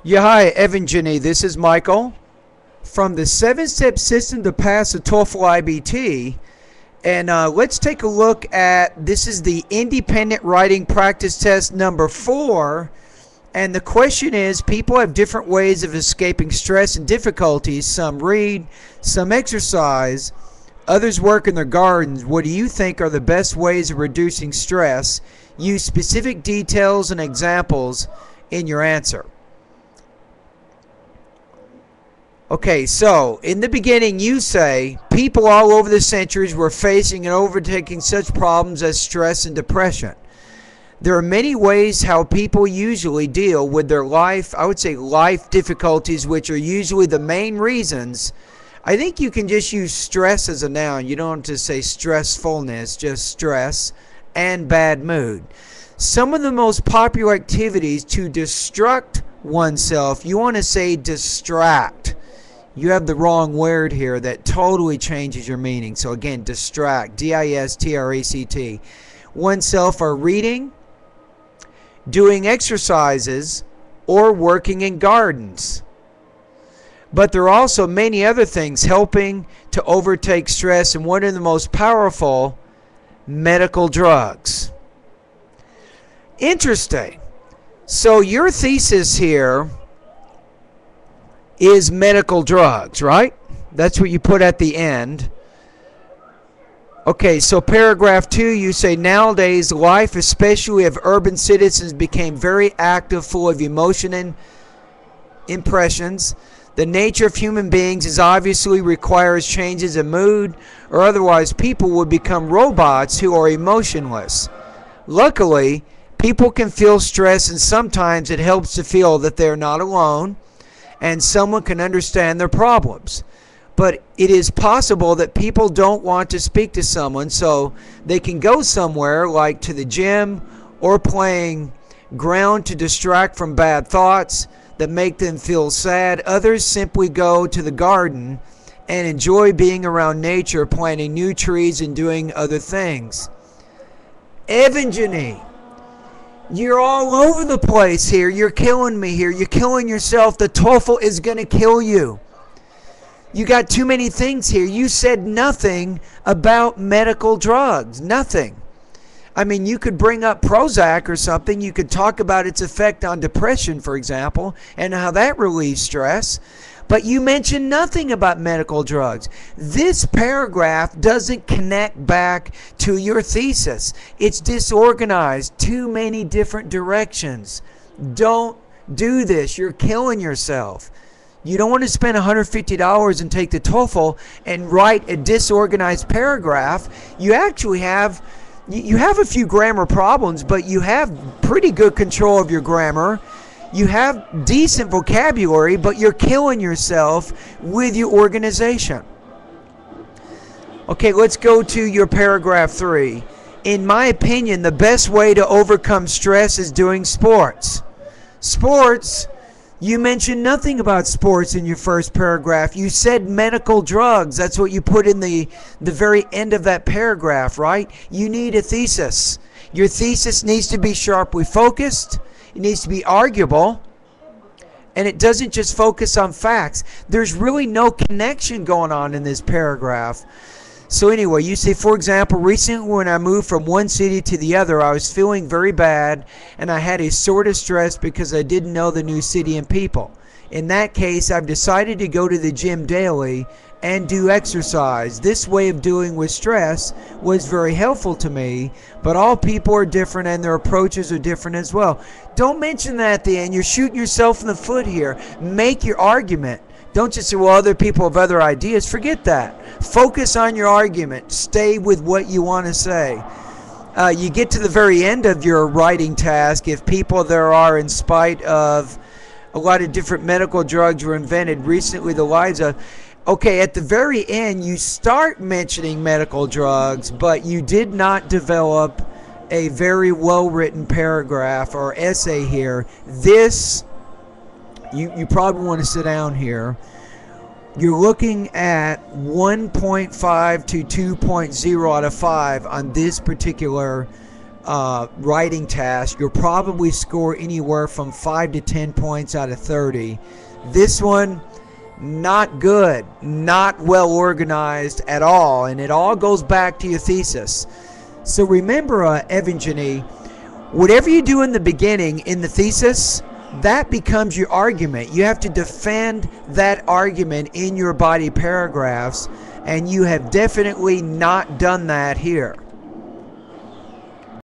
Yeah, hi, Evgeny. This is Michael from the 7-step system to pass the TOEFL IBT. And let's take a look at, this is the independent writing practice test number 4. And the question is, people have different ways of escaping stress and difficulties. Some read, some exercise, others work in their gardens. What do you think are the best ways of reducing stress? Use specific details and examples in your answer. Okay, so in the beginning you say, people all over the centuries were facing and overtaking such problems as stress and depression. There are many ways how people usually deal with their life, I would say life difficulties, which are usually the main reasons. I think you can just use stress as a noun. You don't have to say stressfulness, just stress and bad mood. Some of the most popular activities to distruct oneself, you want to say distract. You have the wrong word here that totally changes your meaning. So again, distract, D-I-S-T-R-A-C-T. Oneself are reading, doing exercises, or working in gardens. But there are also many other things helping to overtake stress, and one of the most powerful, medical drugs. Interesting. So your thesis here is medical drugs, right? That's what you put at the end. Okay, so paragraph 2, you say, nowadays life, especially of urban citizens, became very active, full of emotion and impressions. The nature of human beings is obviously requires changes in mood, or otherwise people would become robots who are emotionless. Luckily, people can feel stress, and sometimes it helps to feel that they're not alone and someone can understand their problems. But it is possible that people don't want to speak to someone, so they can go somewhere like to the gym or playing ground to distract from bad thoughts that make them feel sad. Others simply go to the garden and enjoy being around nature, planting new trees and doing other things. Evgeny, you're all over the place here. You're killing me here. You're killing yourself. The TOEFL is going to kill you. You got too many things here. You said nothing about medical drugs. Nothing. I mean, you could bring up Prozac or something. You could talk about its effect on depression, for example, and how that relieves stress. But you mentioned nothing about medical drugs. This paragraph doesn't connect back to your thesis. It's disorganized. Too many different directions. Don't do this. You're killing yourself. You don't want to spend $150 and take the TOEFL and write a disorganized paragraph. You actually have a few grammar problems, but you have pretty good control of your grammar. You have decent vocabulary, but you're killing yourself with your organization. Okay, let's go to your paragraph 3. In my opinion, the best way to overcome stress is doing sports. Sports, you mentioned nothing about sports in your first paragraph. You said medical drugs. That's what you put in the very end of that paragraph, right? You need a thesis. Your thesis needs to be sharply focused. It needs to be arguable, and it doesn't just focus on facts. There's really no connection going on in this paragraph. So anyway, you say, for example, recently when I moved from one city to the other, I was feeling very bad, and I had a sort of stress because I didn't know the new city and people. In that case, I've decided to go to the gym daily and do exercise. This way of dealing with stress was very helpful to me, but all people are different and their approaches are different as well. Don't mention that at the end. You're shooting yourself in the foot here. Make your argument. Don't just say, well, other people have other ideas. Forget that. Focus on your argument. Stay with what you want to say. You get to the very end of your writing task. If people there are, in spite of a lot of different medical drugs were invented recently, the lives of... Okay, at the very end, you start mentioning medical drugs, but you did not develop a very well-written paragraph or essay here. This, you probably want to sit down here. You're looking at 1.5 to 2.0 out of 5 on this particular writing task, you'll probably score anywhere from 5 to 10 points out of 30. This one, not good, not well organized at all, and it all goes back to your thesis. So remember, Evgeny, whatever you do in the beginning in the thesis, that becomes your argument. You have to defend that argument in your body paragraphs, and you have definitely not done that here.